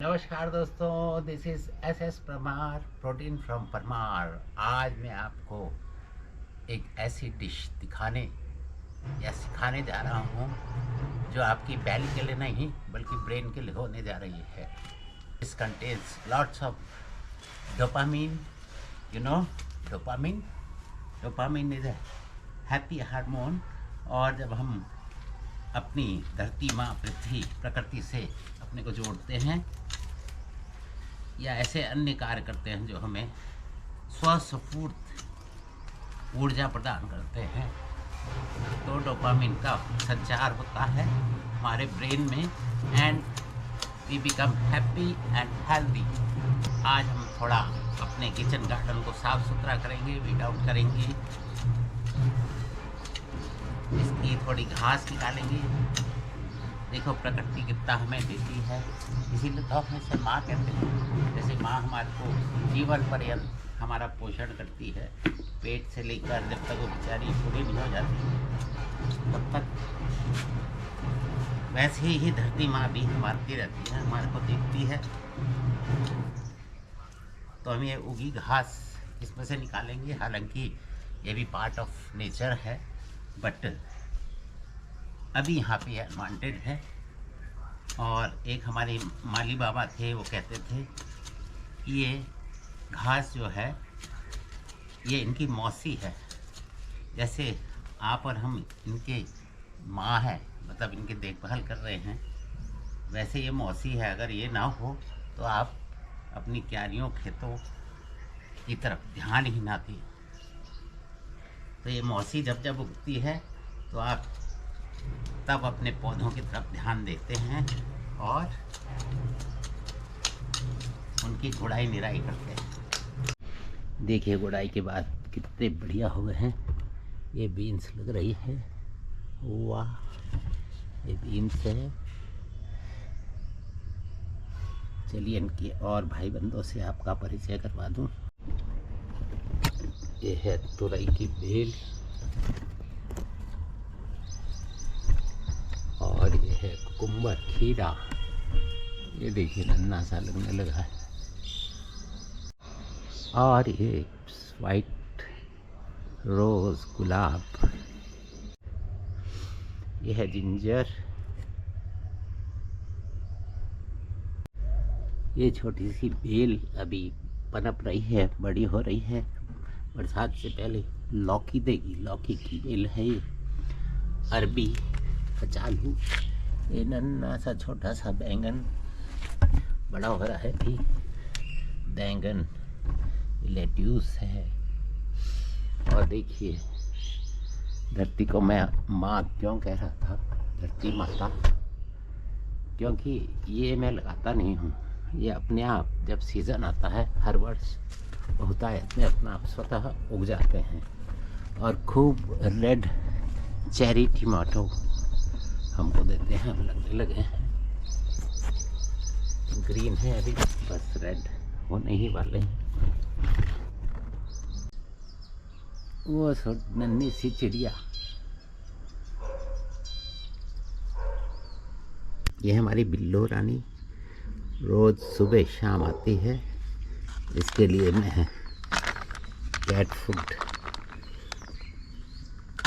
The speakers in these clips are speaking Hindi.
नमस्कार दोस्तों, this is S S Parmar, protein from Parmar. आज मैं आपको एक ऐसी डिश दिखाने या सिखाने जा रहा हूँ जो आपकी बैली के लिए नहीं बल्कि ब्रेन के लिए होने जा रही है। This contains lots of dopamine. You know dopamine dopamine is a happy hormone. और जब हम अपनी धरती माँ पृथ्वी प्रकृति से अपने को जोड़ते हैं या ऐसे अन्य कार्य करते हैं जो हमें स्वस्फूर्त ऊर्जा प्रदान करते हैं, तो डोपामिन का संचार होता है हमारे ब्रेन में and we become happy and healthy. आज हम थोड़ा अपने किचन गार्डन को साफ सुथरा करेंगे, वीड आउट करेंगे, इसकी थोड़ी घास निकालेंगे। देखो प्रकृति कितना हमें देती है, इसीलिए तो हम इसे माँ कहते हैं। जैसे माँ हमारे को जीवन पर्यंत हमारा पोषण करती है, पेट से लेकर जब तक वो बेचारी पूरी नहीं हो जाती तब तक, वैसे ही धरती माँ भी मारती रहती है, हमारे को देखती है। तो हम ये उगी घास इसमें से निकालेंगे। हालांकि ये भी पार्ट ऑफ नेचर है, बट अभी यहाँ पे एडवांटेज है। और एक हमारे माली बाबा थे, वो कहते थे ये घास जो है ये इनकी मौसी है। जैसे आप और हम इनके माँ है, मतलब इनकी देखभाल कर रहे हैं, वैसे ये मौसी है। अगर ये ना हो तो आप अपनी क्यारियों खेतों की तरफ ध्यान ही ना दें। तो ये मौसी जब जब उगती है तो आप तब अपने पौधों की तरफ ध्यान देते हैं और उनकी गुड़ाई निराई करते हैं। देखिए गुड़ाई के बाद कितने बढ़िया हुए हैं। ये बीन्स लग रही है, वाह, ये बीन्स है। चलिए इनकी और भाई बंधों से आपका परिचय करवा दूं। ये है तुरई की बेल और ये है कुकुम्बर खीरा। ये देखिए नन्हा सा लगने लगा है। और ये वाइट रोज गुलाब, ये है जिंजर। ये छोटी सी बेल अभी पनप रही है, बड़ी हो रही है, बरसात से पहले लौकी देगी। लौकी की बेल है ये। अरबी, कचालू, ये नन्हा सा छोटा सा बैंगन बड़ा हो रहा है भी, बैंगन, लेट्यूस है। और देखिए धरती को मैं माँ क्यों कह रहा था, धरती माता, क्योंकि ये मैं लगाता नहीं हूँ, ये अपने आप जब सीज़न आता है हर वर्ष होता है, इसमें अपना आप स्वतः उग जाते हैं। और खूब रेड चेरी टमाटो हमको देते हैं, हम लगने लगे हैं। ग्रीन है अभी, बस रेड होने ही वाले हैं। वो नन्ही सी चिड़िया, ये हमारी बिल्लो रानी रोज़ सुबह शाम आती है। इसके लिए मैं कैट फूड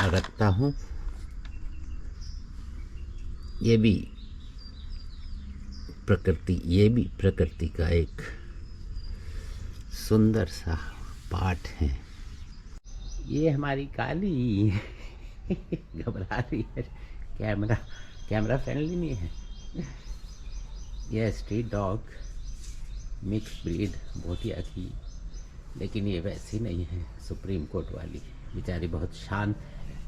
रखता हूँ। ये भी प्रकृति का एक सुंदर सा पार्ट है। ये हमारी काली घबरा रही है, कैमरा फ्रेंडली नहीं है। यह street dog mix breed Bhotia की, लेकिन ये वैसी नहीं है सुप्रीम कोर्ट वाली, बेचारी बहुत शांत है।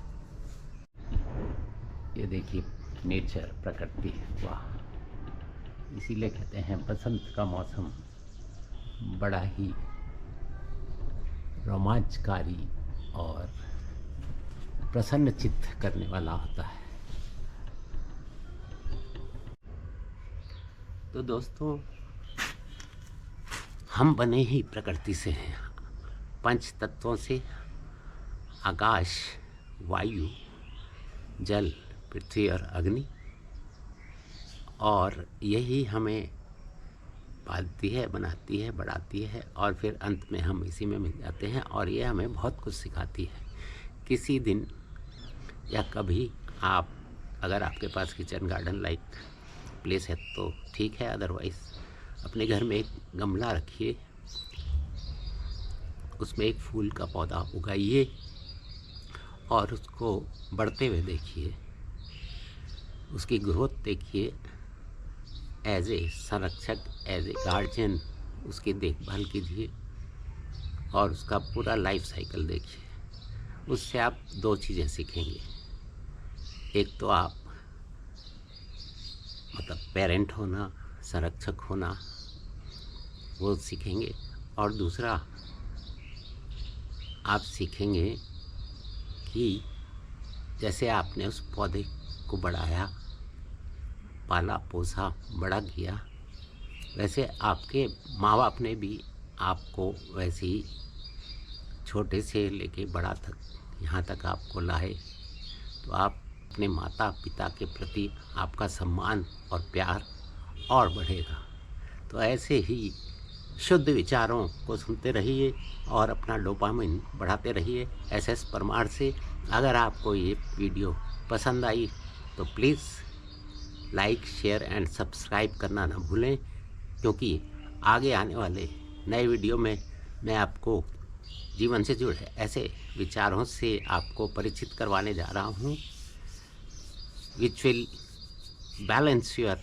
ये देखिए नेचर, प्रकृति, वाह। इसीलिए कहते हैं बसंत का मौसम बड़ा ही रोमांचकारी और प्रसन्न चित्त करने वाला होता है। तो दोस्तों हम बने ही प्रकृति से हैं, पंच तत्वों से, आकाश, वायु, जल, पृथ्वी और अग्नि। और यही हमें पालती है, बनाती है, बढ़ाती है और फिर अंत में हम इसी में मिल जाते हैं और ये हमें बहुत कुछ सिखाती है। किसी दिन या कभी आप, अगर आपके पास किचन गार्डन लाइक प्लेस है तो ठीक है, अदरवाइज़ अपने घर में एक गमला रखिए, उसमें एक फूल का पौधा उगाइए और उसको बढ़ते हुए देखिए, उसकी ग्रोथ देखिए। एज ए संरक्षक, एज ए गार्जियन उसकी देखभाल कीजिए और उसका पूरा लाइफ साइकिल देखिए। उससे आप दो चीज़ें सीखेंगे। एक तो आप मतलब पेरेंट होना, संरक्षक होना, वो सीखेंगे और दूसरा आप सीखेंगे कि जैसे आपने उस पौधे को बढ़ाया, पाला पोसा, बड़ा किया, वैसे आपके माँ बाप ने भी आपको वैसे ही छोटे से लेके बड़ा तक, यहाँ तक आपको लाए। तो आप अपने माता पिता के प्रति आपका सम्मान और प्यार और बढ़ेगा। तो ऐसे ही शुद्ध विचारों को सुनते रहिए और अपना डोपामिन बढ़ाते रहिए एस परमार से। अगर आपको ये वीडियो पसंद आई तो please like, share and subscribe करना ना भूलें, क्योंकि आगे आने वाले नए वीडियो में मैं आपको जीवन से जुड़े ऐसे विचारों से आपको परिचित करवाने जा रहा हूँ, which will balance your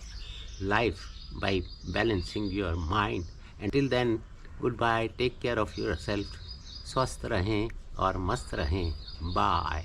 life by balancing your mind. Until then, goodbye, take care of yourself, स्वस्थ रहें और मस्त रहें, बाय।